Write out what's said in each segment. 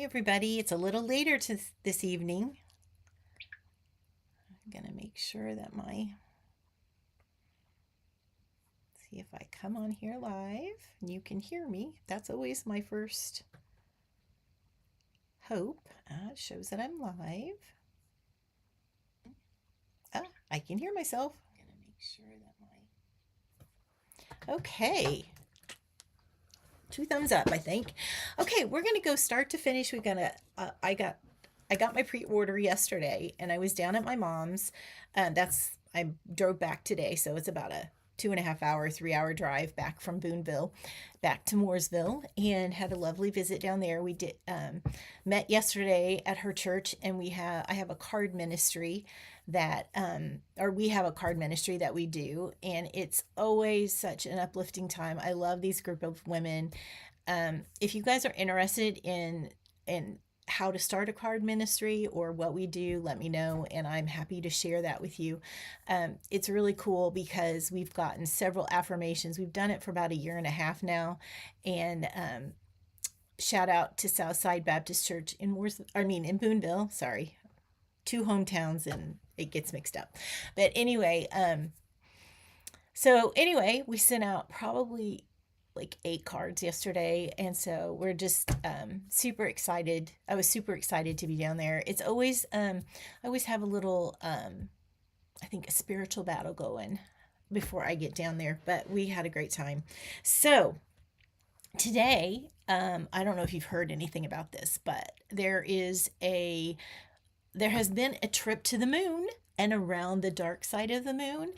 everybody. It's a little later this evening. I'm going to make sure that see if I come on here live and you can hear me. That's always my first hope. It shows that I'm live. I can hear myself. I'm going to make sure that okay. 2 thumbs up, I think. Okay, we're going to go start to finish. I got my pre-order yesterday, and I was down at my mom's. I drove back today, so it's about a 2.5 hour, 3 hour drive back from Boonville, back to Mooresville, and had a lovely visit down there. We did met yesterday at her church, and I have a card ministry that we have a card ministry that we do, and it's always such an uplifting time. I love these group of women. If you guys are interested in how to start a card ministry or what we do, let me know, and I'm happy to share that with you. It's really cool because we've gotten several affirmations. We've done it for about 1.5 years now, and shout out to Southside Baptist Church in Boonville. Sorry, 2 hometowns, and it gets mixed up. But anyway, we sent out probably like 8 cards yesterday, and so we're just super excited. I was super excited to be down there. It's always I always have a little I think a spiritual battle going before I get down there, but we had a great time. So today, I don't know if you've heard anything about this, but there has been a trip to the moon and around the dark side of the moon,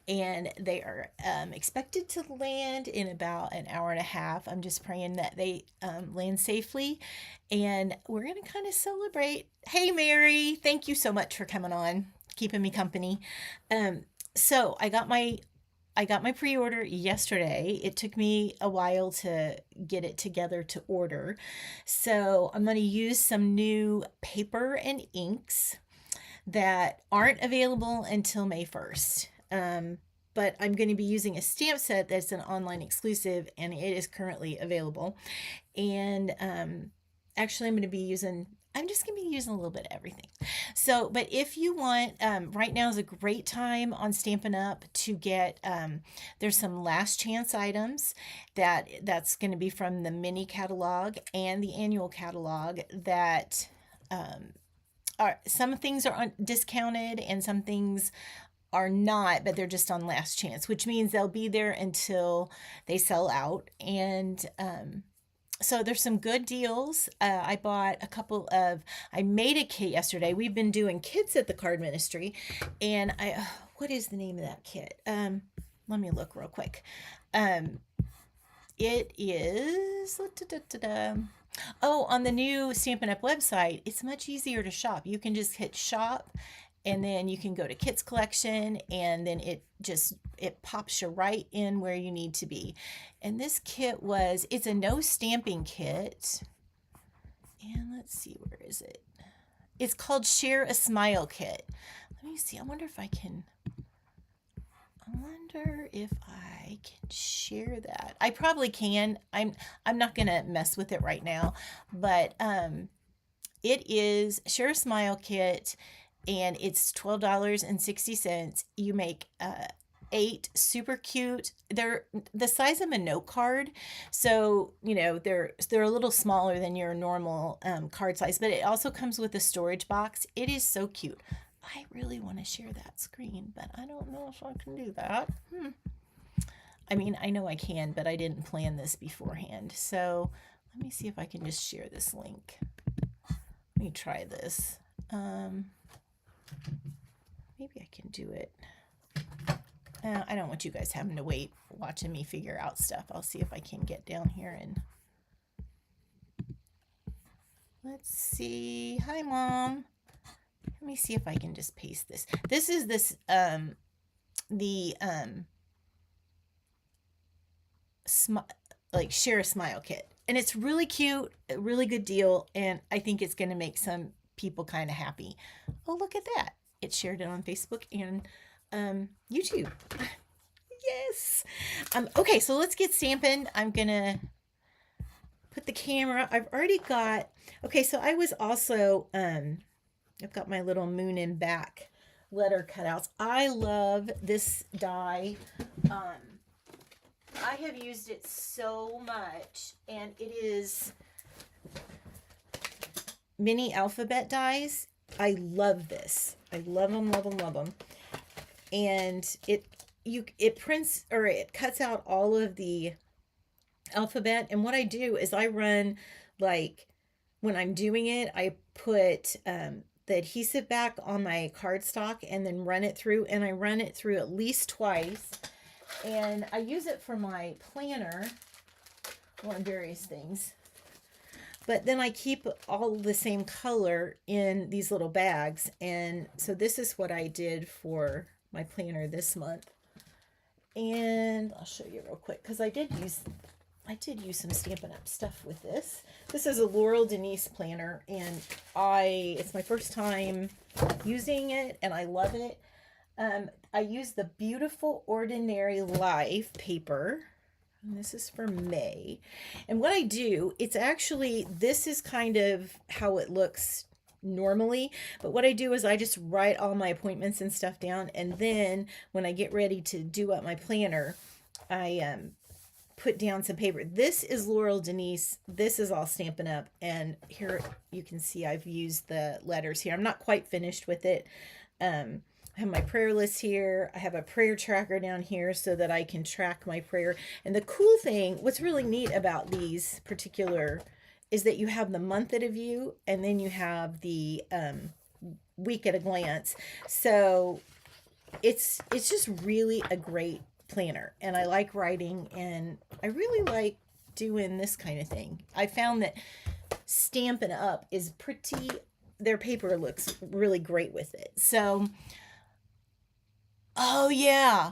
and they are expected to land in about 1.5 hours. I'm just praying that they land safely, and we're going to kind of celebrate. Hey, Mary, thank you so much for coming on, keeping me company. So I got my pre-order yesterday. It took me a while to get it together to order. So I'm going to use some new paper and inks that aren't available until May 1st. But I'm going to be using a stamp set that's an online exclusive, and it is currently available. And actually, I'm just going to be using a little bit of everything. So, but if you want, right now is a great time on Stampin' Up! To get, there's some last chance items that's going to be from the mini catalog and the annual catalog that some things are discounted and some things are not, but they're just on last chance, which means they'll be there until they sell out. And so there's some good deals. I bought I made a kit yesterday. We've been doing kits at the card ministry, and what is the name of that kit? Let me look real quick. It is, on the new Stampin' Up! Website, it's much easier to shop. You can just hit shop, and then you can go to Kits Collection, and then it pops you right in where you need to be. And this kit it's a no stamping kit. And let's see, where is it? It's called Share a Smile Kit. Let me see. I wonder if I can share that. I probably can. I'm not going to mess with it right now, but it is Share a Smile Kit, and it's $12.60. You make 8 super cute. They're the size of a note card, so they're a little smaller than your normal card size, but it also comes with a storage box. It is so cute. I really want to share that screen, but I don't know if I can do that. I mean, I know I can, but I didn't plan this beforehand. So let me see if I can just share this link. Let me try this. Maybe I can do it. I don't want you guys having to wait watching me figure out stuff. I'll see if I can get down here and let's see. Hi, Mom. Let me see if I can just paste this. This is Share a Smile Kit, and it's really cute, a really good deal, and I think it's going to make some people kind of happy. Oh, look at that. It shared it on Facebook and YouTube. Yes. Okay, so let's get stamping. I'm going to put the camera. I've already got, okay, so I was also, I've got my little moon and back letter cutouts. I love this die. I have used it so much, and it is mini alphabet dies. I love this. I love them, love them, love them. And it prints, or it cuts out all of the alphabet. And what I do is I run, like, when I'm doing it, I put the adhesive back on my cardstock and then run it through, and I run it through at least twice. And I use it for my planner on various things. But then I keep all the same color in these little bags. And so this is what I did for my planner this month. And I'll show you real quick, because I did use some Stampin' Up! Stuff with this. This is a Laurel Denise planner, and it's my first time using it, and I love it. I use the Beautiful Ordinary Life paper. And this is for May. And what I do, this is kind of how it looks normally, but what I do is I just write all my appointments and stuff down, and then when I get ready to do up my planner, I put down some paper. This is Laurel Denise. This is all Stampin' Up! And here you can see I've used the letters here. I'm not quite finished with it. I have my prayer list here. I have a prayer tracker down here so that I can track my prayer. And the cool thing, what's really neat about these particular, is that you have the month at a view, and then you have the week at a glance. So it's just really a great planner, and I like writing, and I really like doing this kind of thing. I found that Stampin' Up! Is pretty, their paper looks really great with it. So oh yeah,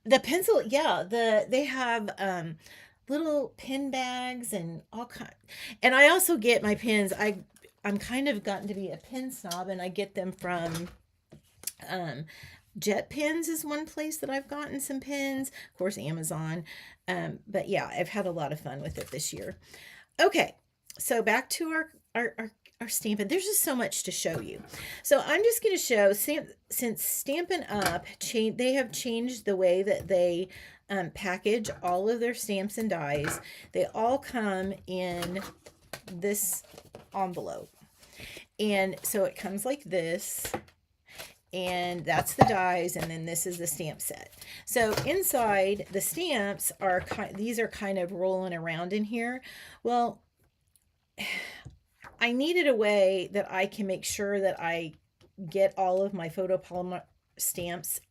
the pencil, they have little pen bags and all kind. And I also get my pens. I'm kind of gotten to be a pen snob, and I get them from Jet Pens is one place that I've gotten some pens. Of course, Amazon. But yeah, I've had a lot of fun with it this year. Okay, so back to our Stampin'. There's just so much to show you. So I'm just going to show, since Stampin' Up! They have changed the way that they package all of their stamps and dies. They all come in this envelope. And so it comes like this. And that's the dies, and then this is the stamp set. So inside, the stamps are these are kind of rolling around in here. Well, I needed a way that I can make sure that I get all of my photopolymer stamps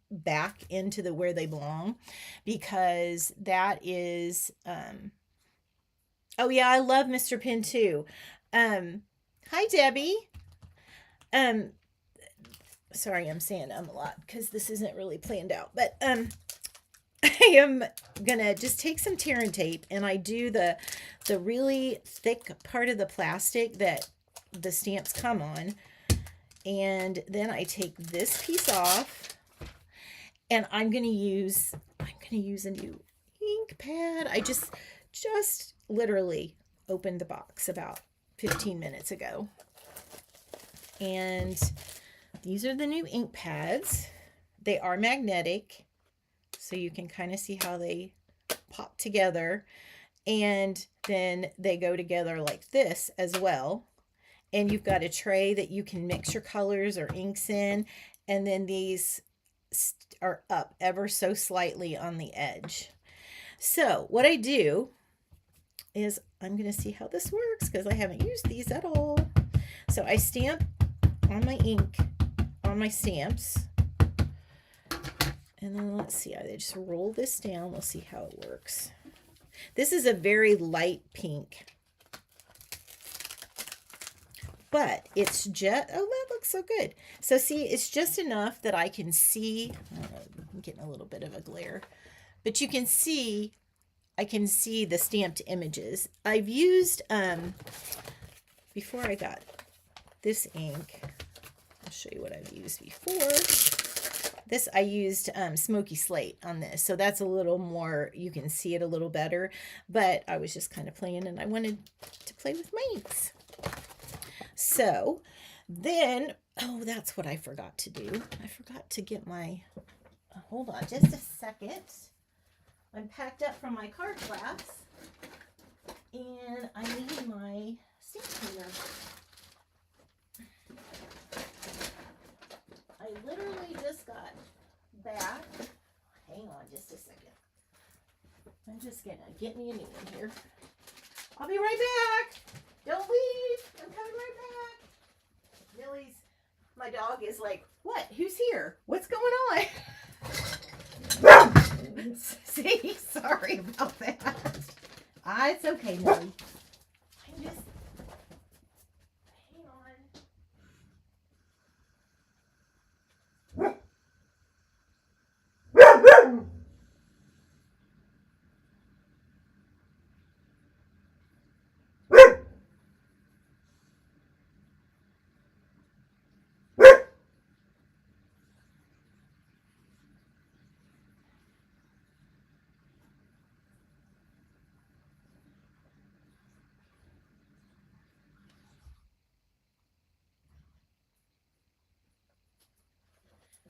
back into where they belong, because that is oh yeah, I love Mr. Pin too. Hi Debbie. Sorry, I'm saying a lot because this isn't really planned out, but I am gonna just take some tear and tape, and I do the really thick part of the plastic that the stamps come on, and then I take this piece off, and I'm gonna use a new ink pad. I just literally opened the box about 15 minutes ago, and these are the new ink pads. They are magnetic, so you can kind of see how they pop together, and then they go together like this as well. And you've got a tray that you can mix your colors or inks in, and then these are up ever so slightly on the edge. So what I do is, I'm going to see how this works because I haven't used these at all. So I stamp on my ink on my stamps, and then let's see, I just roll this down. We'll see how it works. This is a very light pink, but it's jet. Oh, that looks so good. So see, it's just enough that I can see. I'm getting a little bit of a glare, but you can see, I can see the stamped images. I've used before I got this ink, I'll show you what I've used before. This, I used smoky slate on this, so that's a little more, you can see it a little better, but I was just kind of playing and I wanted to play with my inks. So then, oh, that's what I forgot to do. I forgot to get my, hold on just a second. I'm packed up from my card class and I need my stamp cleaner. I literally just got back. Hang on just a second. I'm just gonna get me a new one here. I'll be right back. Don't leave. I'm coming right back. Millie's, my dog is like, what? Who's here? What's going on? See, sorry about that. It's okay, Millie. I'm just, hang on.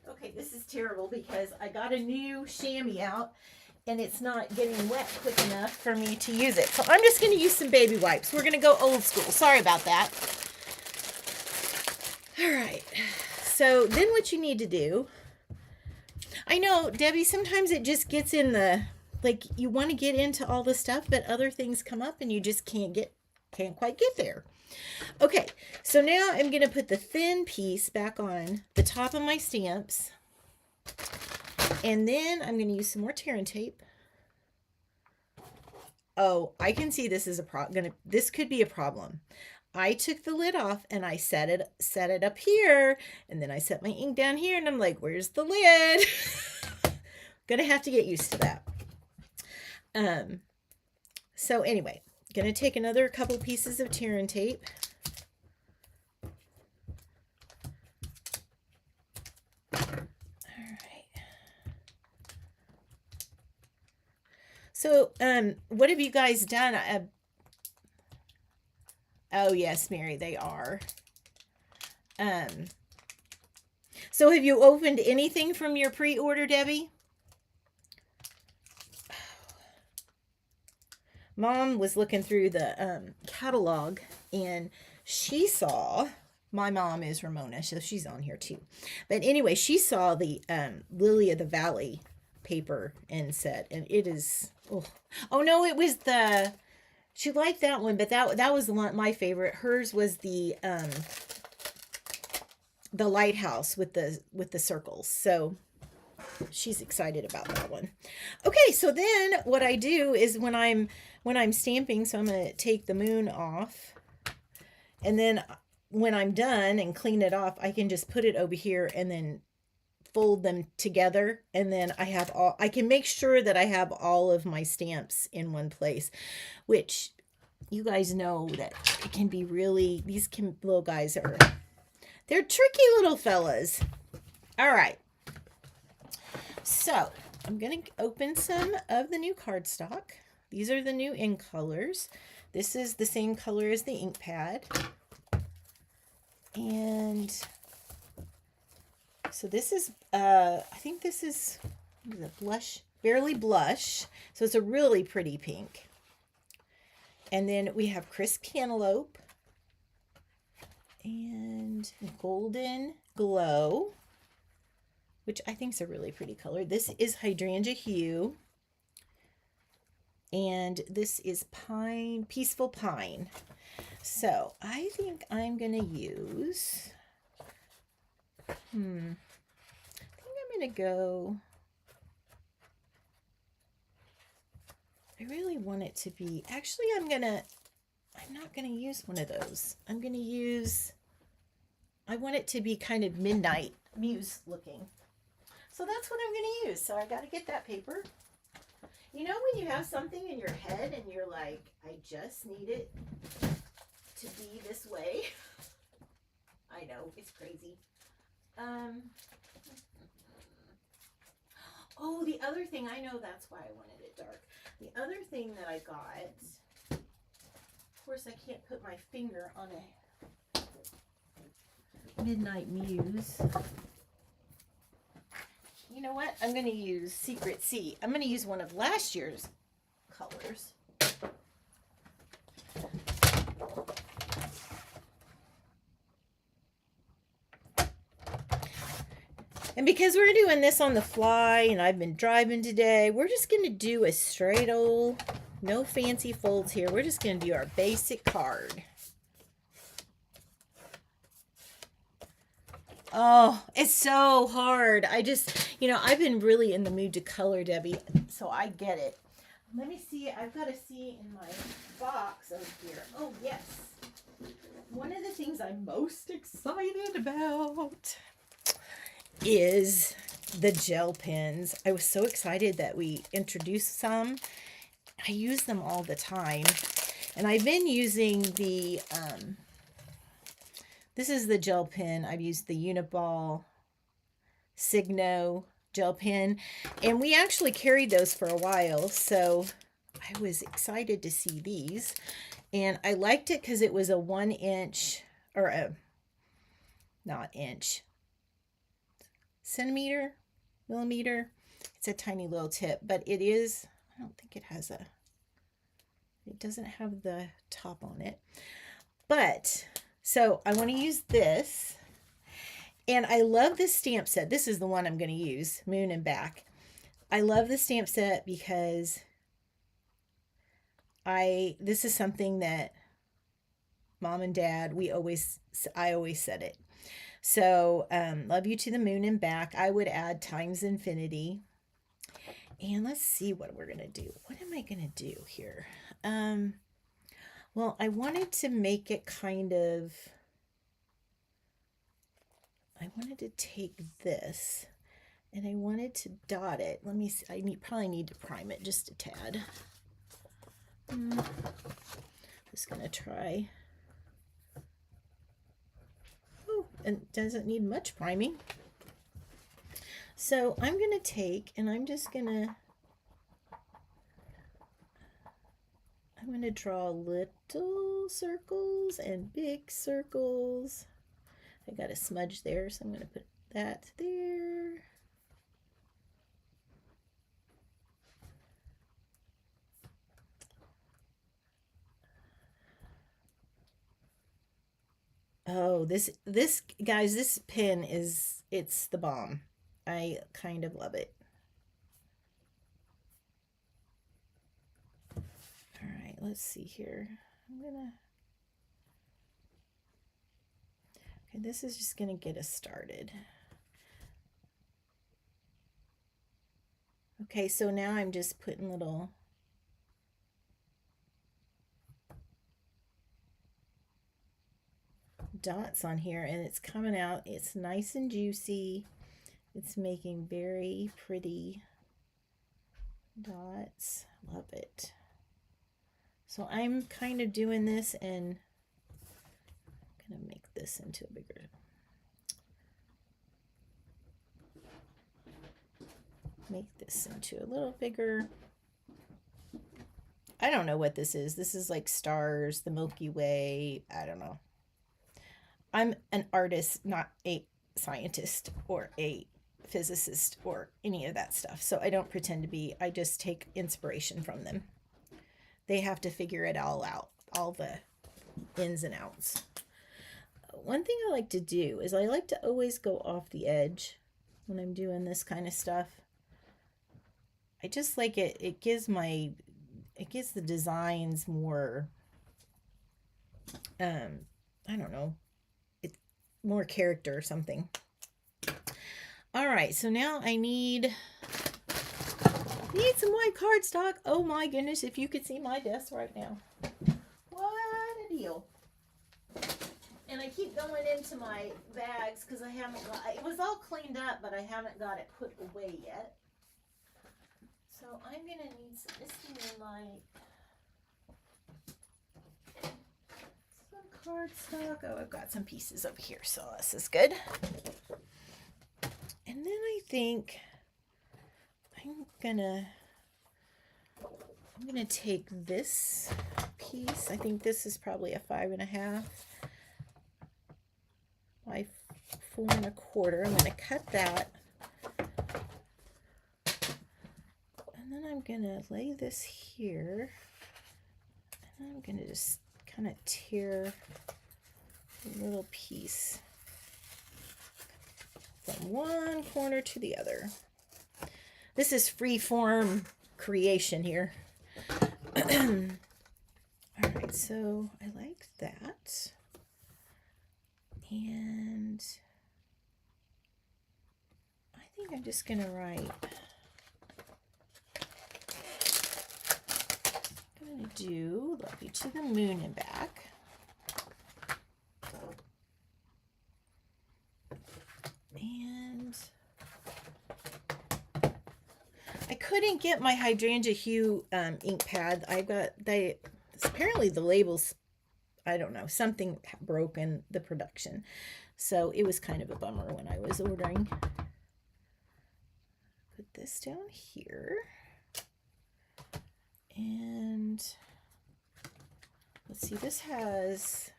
Okay, this is terrible because I got a new chamois out and it's not getting wet quick enough for me to use it. So I'm just going to use some baby wipes. We're going to go old school. Sorry about that. All right. So then what you need to do, I know, Debbie, sometimes it just gets in the, like, you want to get into all the stuff, but other things come up and you just can't quite get there. Okay, so now I'm going to put the thin piece back on the top of my stamps. And then I'm going to use some more tear and tape. Oh, I can see this is this could be a problem. I took the lid off and I set it up here, and then I set my ink down here, and I'm like, where's the lid? Gonna have to get used to that. So anyway, gonna take another couple pieces of tear and tape. So, what have you guys done? Oh yes, Mary, they are. So have you opened anything from your pre-order, Debbie? Mom was looking through the catalog and she saw, my mom is Ramona, so she's on here too. But anyway, she saw the Lily of the Valley paper and set, and it is, oh no, it was she liked that one, but that was my favorite. Hers was the lighthouse with the circles. So she's excited about that one. Okay, so then what I do is when I'm stamping, so I'm going to take the moon off, and then when I'm done and clean it off, I can just put it over here and then fold them together, and then I can make sure that I have all of my stamps in one place, which you guys know that it can be really, these little guys they're tricky little fellas. All right, so I'm going to open some of the new cardstock. These are the new ink colors. This is the same color as the ink pad, and so this is, I think this is, what is it, blush, Barely Blush. So it's a really pretty pink. And then we have Crisp Cantaloupe and Golden Glow, which I think is a really pretty color. This is Hydrangea Hue. And this is Peaceful Pine. So I think I'm going to use... I think I'm going to go, I really want it to be, actually I'm not going to use one of those. I'm going to use, I want it to be kind of midnight muse looking. So that's what I'm going to use. So I got to get that paper. You know when you have something in your head and you're like, I just need it to be this way? I know, it's crazy. Oh, the other thing, I know that's why I wanted it dark. The other thing that I got, of course I can't put my finger on a Midnight Muse. You know what? I'm going to use Secret Sea. I'm going to use one of last year's colors. And because we're doing this on the fly and I've been driving today, we're just going to do a straight old, no fancy folds here. We're just going to do our basic card. Oh, it's so hard. I just, I've been really in the mood to color, Debbie, so I get it. Let me see. I've got to see in my box over here. Oh, yes. One of the things I'm most excited about is the gel pens. I was so excited that we introduced some. I use them all the time. And I've been using the, this is the gel pen. I've used the Uniball Signo gel pen. And we actually carried those for a while. So I was excited to see these. And I liked it because it was a 1 inch, or a, not inch, centimeter, millimeter. It's a tiny little tip, but it is, I don't think it has a, it doesn't have the top on it. But, so I want to use this. And I love this stamp set. This is the one I'm going to use, Moon and Back. I love the stamp set because this is something that Mom and Dad, I always said it. So, love you to the moon and back. I would add times infinity. And let's see what we're going to do. What am I going to do here? Well, I wanted to make it kind of, I wanted to take this and I wanted to dot it. Let me see. I probably need to prime it just a tad. Just going to try. And doesn't need much priming. So I'm going to take and I'm going to draw little circles and big circles. I got a smudge there, so I'm going to put that there. Oh, this guys, this pen it's the bomb. I kind of love it. All right, let's see here. Okay, this is just gonna get us started. Okay, so now I'm just putting little dots on here and it's coming out. It's nice and juicy. It's making very pretty dots. Love it. So I'm kind of doing this and I'm gonna make this into a bigger, make this into a little bigger. I don't know what this is. This is like stars, the Milky Way. I don't know. I'm an artist, not a scientist or a physicist or any of that stuff. So I don't pretend to be. I just take inspiration from them. They have to figure it all out, all the ins and outs. One thing I like to do is I like to always go off the edge when I'm doing this kind of stuff. I just like it. It gives the designs more, I don't know, more character or something. All right, so now I need some white cardstock. Oh my goodness, if you could see my desk right now. What a deal. And I keep going into my bags because I haven't got, it was all cleaned up, but I haven't got it put away yet. So I'm going to need some Misty Moonlight. Cardstock. Oh, I've got some pieces over here, so this is good. And then I think I'm gonna take this piece. I think this is probably a 5.5 by 4.25. I'm gonna cut that. And then I'm gonna lay this here. And I'm gonna just kind of tear a little piece from one corner to the other. This is free form creation here. All right, so I like that. And I think I'm just going to write, I'm going to do Love You to the Moon and Back. And I couldn't get my hydrangea hue ink pad. Apparently the labels, I don't know, something broke in the production. So it was kind of a bummer when I was ordering. Put this down here. And let's see, this has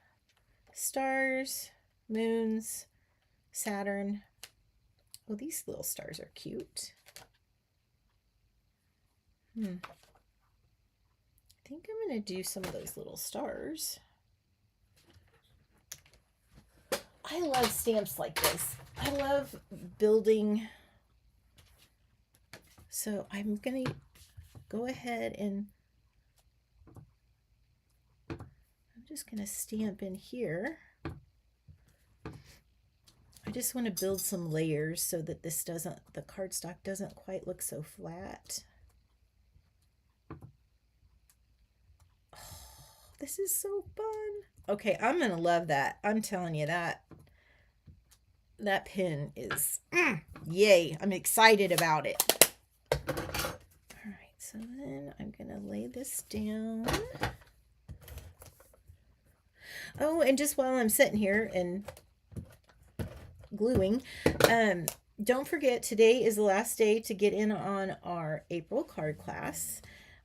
stars, moons, Saturn. Oh, these little stars are cute. I think I'm going to do some of those little stars. I love stamps like this. I love building. So I'm going to go ahead and I'm just going to stamp in here. I just want to build some layers so that the cardstock doesn't quite look so flat. This is so fun. Okay, I'm going to love that. I'm telling you that pen is, yay. I'm excited about it. All right, so then I'm going to lay this down. Oh, and just while I'm sitting here and gluing, don't forget today is the last day to get in on our April card class.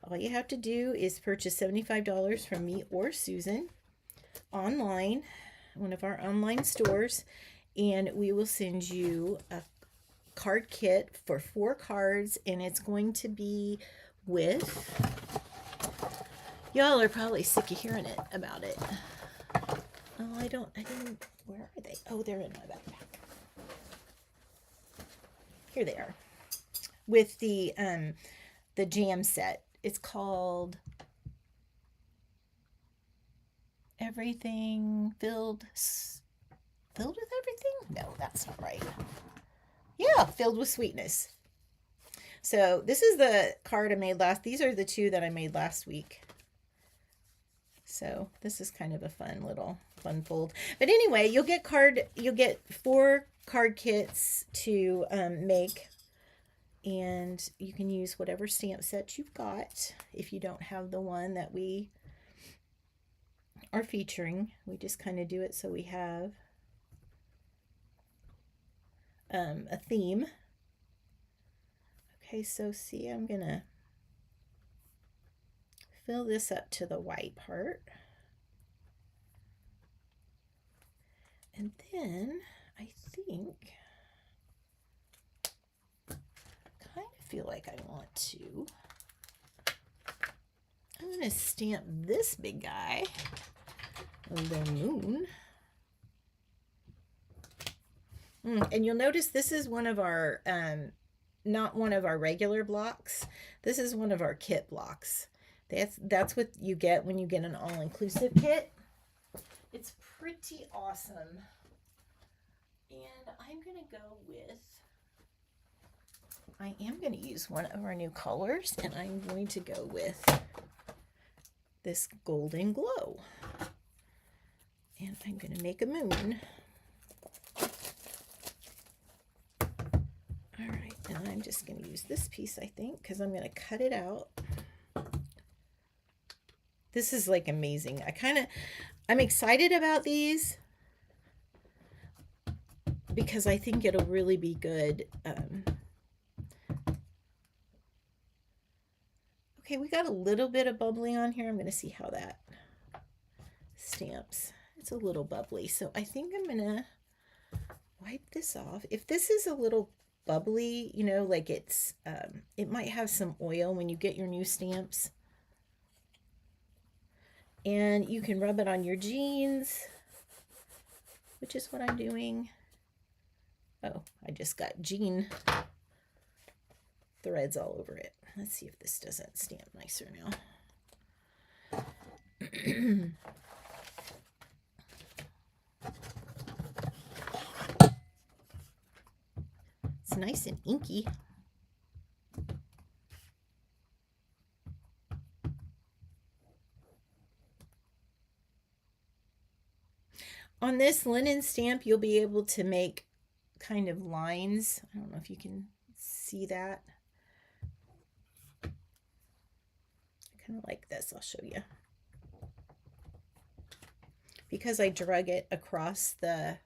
All you have to do is purchase $75 from me or Susan online, one of our online stores, and we will send you a card kit for 4 cards, and it's going to be with, y'all are probably sick of hearing it about it. Oh, I didn't, where are they? Oh, they're in my backpack. Here they are. With the jam set. It's called Everything Filled with Everything? No, that's not right. Yeah, Filled with Sweetness. So this is the card I made these are the 2 that I made last week. So this is kind of a fun fold. But anyway, you'll get 4 card kits to make. And you can use whatever stamp set you've got. If you don't have the one that we are featuring, we just kind of do it so we have a theme. Okay, so see, I'm going to fill this up to the white part. And then I think feel like I want to. I'm going to stamp this big guy, the moon. And you'll notice this is one of our, not one of our regular blocks. This is one of our kit blocks. That's what you get when you get an all-inclusive kit. It's pretty awesome. And I'm going to go with, I am going to use one of our new colors, and I'm going to go with this Golden Glow. And I'm going to make a moon. All right, and I'm just going to use this piece, I think, because I'm going to cut it out. This is like amazing. I'm excited about these because I think it'll really be good Okay, we got a little bit of bubbly on here. I'm going to see how that stamps. It's a little bubbly, so I think I'm going to wipe this off. If this is a little bubbly, you know, like it's, it might have some oil when you get your new stamps. And you can rub it on your jeans, which is what I'm doing. Oh, I just got jean threads all over it. Let's see if this doesn't stamp nicer now. It's nice and inky. On this linen stamp, you'll be able to make kind of lines. I don't know if you can see that. Kind of like this, I'll show you. Because I drug it across the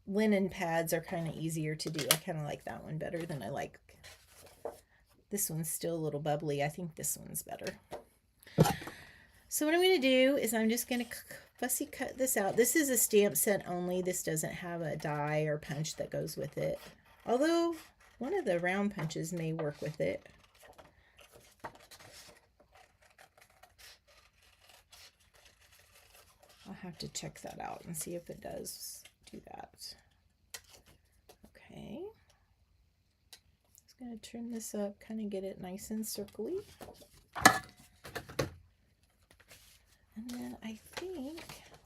linen pads are kind of easier to do. I kind of like that one better than I like. This one's still a little bubbly. I think this one's better. So what I'm going to do is I'm just going to fussy cut this out. This is a stamp set only. This doesn't have a die or punch that goes with it. Although one of the round punches may work with it. I'll have to check that out and see if it does do that. Okay. Just going to trim this up, kind of get it nice and circly. And then I think,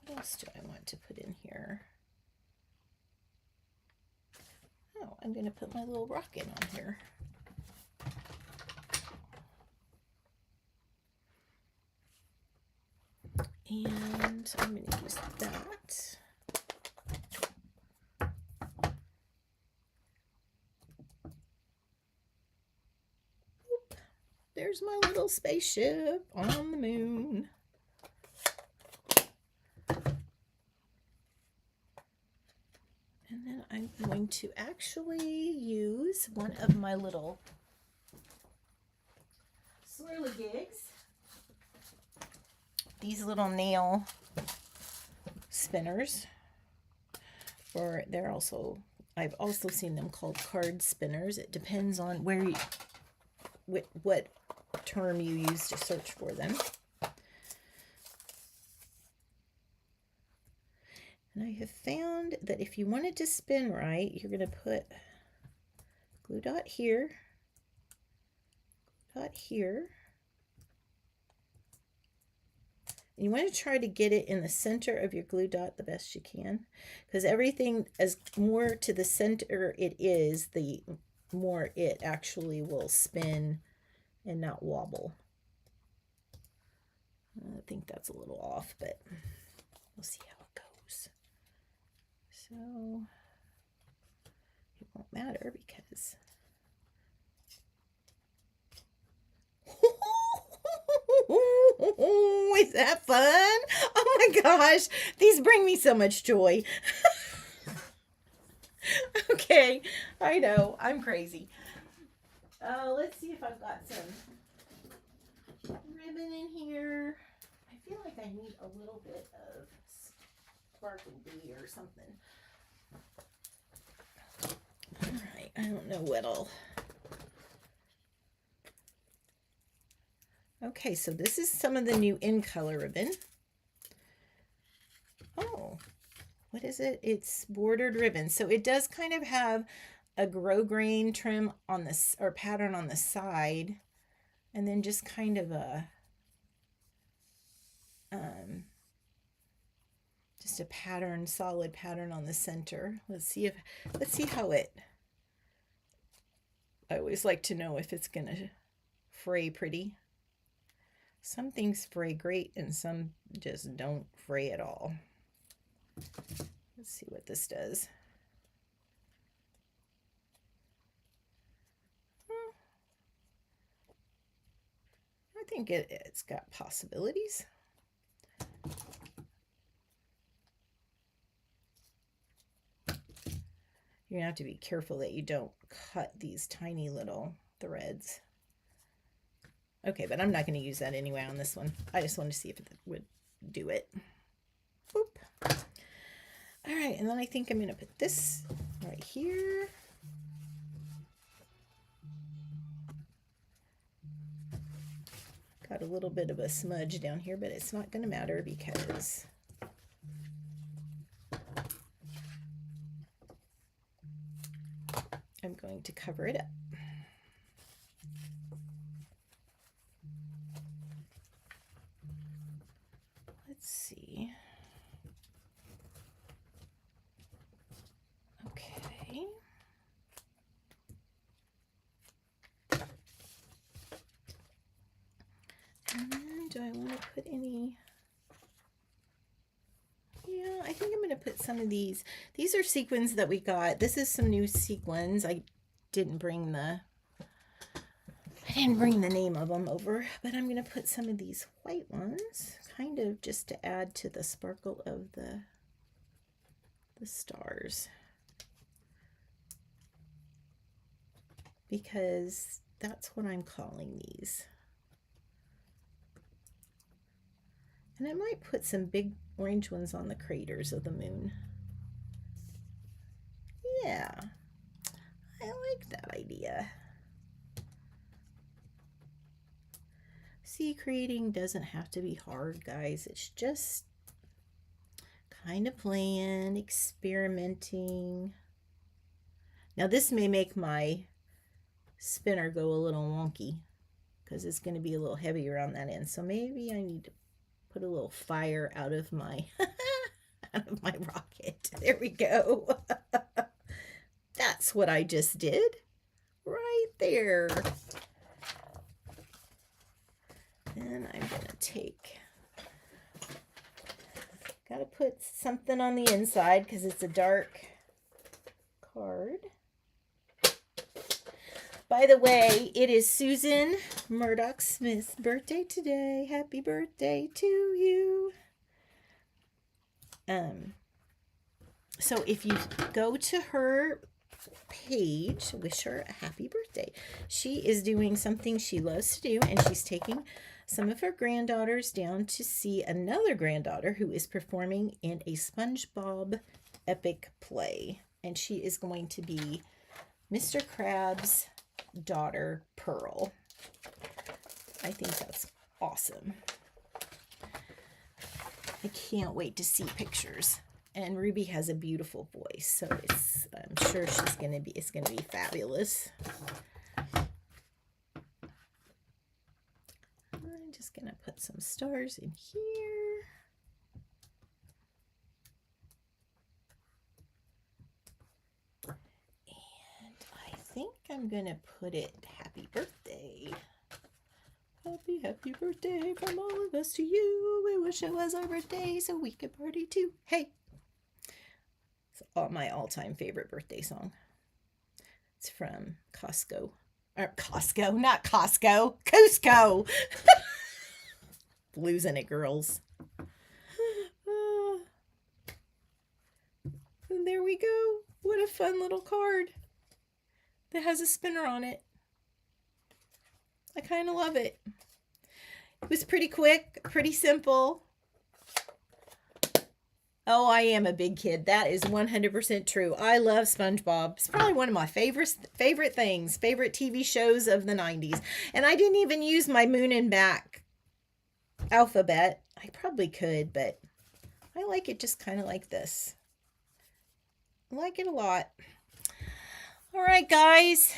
what else do I want to put in here? Oh, I'm going to put my little rocket on here. And I'm going to use that. Oop. There's my little spaceship on the moon. And then I'm going to actually use one of my little swirligigs. These little nail spinners, or they're also, I've also seen them called card spinners. It depends on where you, what term you use to search for them. And I have found that if you want it to spin right, you're going to put glue dot here, dot here. And you want to try to get it in the center of your glue dot the best you can, because everything, as more to the center it is, the more it actually will spin and not wobble. I think that's a little off, but we'll see how it goes. So it won't matter because is that fun? Oh my gosh, these bring me so much joy. Okay, I know, I'm crazy. Let's see if I've got some ribbon in here. I feel like I need a little bit of sparkle bee or something. All right, I don't know what'll. Okay, so this is some of the new in color ribbon. Oh, what is it? It's bordered ribbon. So it does kind of have a grosgrain trim on this, or pattern on the side, and then just kind of a just a pattern, solid pattern on the center. Let's see how it, I always like to know if it's gonna fray pretty. Some things fray great and some just don't fray at all. Let's see what this does. I think it's got possibilities. You're gonna have to be careful that you don't cut these tiny little threads. Okay, but I'm not going to use that anyway on this one. I just wanted to see if it would do it. Boop. All right, and then I think I'm going to put this right here. Got a little bit of a smudge down here, but it's not going to matter because I'm going to cover it up. Let's see. Okay. And do I want to put any? Yeah, I think I'm going to put some of these. These are sequins that we got. This is some new sequins. I didn't bring the name of them over, but I'm going to put some of these white ones, kind of just to add to the sparkle of the stars, because that's what I'm calling these. And I might put some big orange ones on the craters of the moon. Yeah, I like that idea. See, creating doesn't have to be hard, guys. It's just kind of playing, experimenting. Now this may make my spinner go a little wonky because it's going to be a little heavier on that end. So maybe I need to put a little fire out of my rocket. There we go. That's what I just did right there. And I'm going to take, got to put something on the inside because it's a dark card. By the way, it is Susan Murdoch Smith's birthday today. Happy birthday to you. So if you go to her page, wish her a happy birthday. She is doing something she loves to do, and she's taking some of her granddaughters down to see another granddaughter who is performing in a SpongeBob epic play. And she is going to be Mr. Krabs' daughter, Pearl. I think that's awesome. I can't wait to see pictures. And Ruby has a beautiful voice, so I'm sure it's gonna be fabulous. I'm just gonna put some stars in here. And I think I'm gonna put it happy birthday. Happy birthday from all of us to you. We wish it was our birthday so we could party too. Hey. It's my all-time favorite birthday song. It's from Costco. Or Costco, not Costco. Cusco. Losing it, girls. And there we go. What a fun little card that has a spinner on it. I kind of love it. It was pretty quick, pretty simple. Oh, I am a big kid. That is 100% true. I love SpongeBob. It's probably one of my favorite TV shows of the 90s. And I didn't even use my Moon and Back alphabet. I probably could, but I like it just kind of like this. I like it a lot. All right, guys.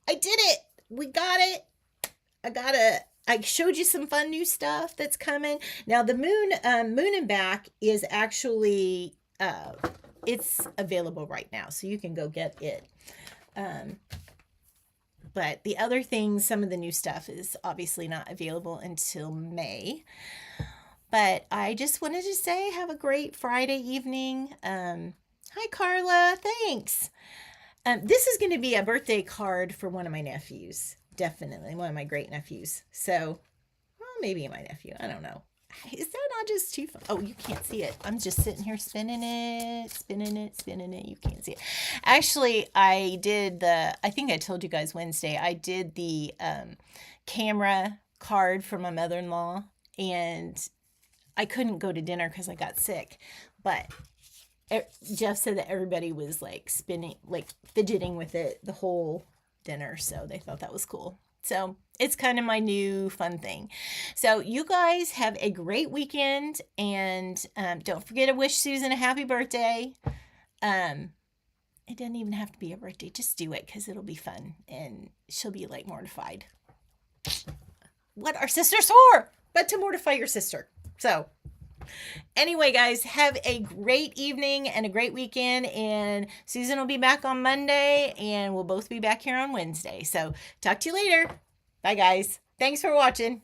I did it. We got it. I showed you some fun new stuff that's coming. Now the Moon and Back is actually it's available right now, so you can go get it. But the other things, some of the new stuff is obviously not available until May. But I just wanted to say have a great Friday evening. Hi Carla, thanks. This is going to be a birthday card for one of my nephews. Definitely one of my great nephews. So, well, maybe my nephew. I don't know. Is that not just too fun? Oh, you can't see it. I'm just sitting here spinning it, spinning it, spinning it. You can't see it. Actually, I think I told you guys Wednesday, I did the camera card for my mother-in-law, and I couldn't go to dinner because I got sick. But Jeff said that everybody was like spinning, like fidgeting with it the whole dinner. So they thought that was cool. So it's kind of my new fun thing. So you guys have a great weekend, and don't forget to wish Susan a happy birthday. It doesn't even have to be a birthday. Just do it because it'll be fun, and she'll be like mortified. What are sisters for? But to mortify your sister. So anyway, guys, have a great evening and a great weekend. And Susan will be back on Monday, and we'll both be back here on Wednesday. So talk to you later. Bye, guys. Thanks for watching.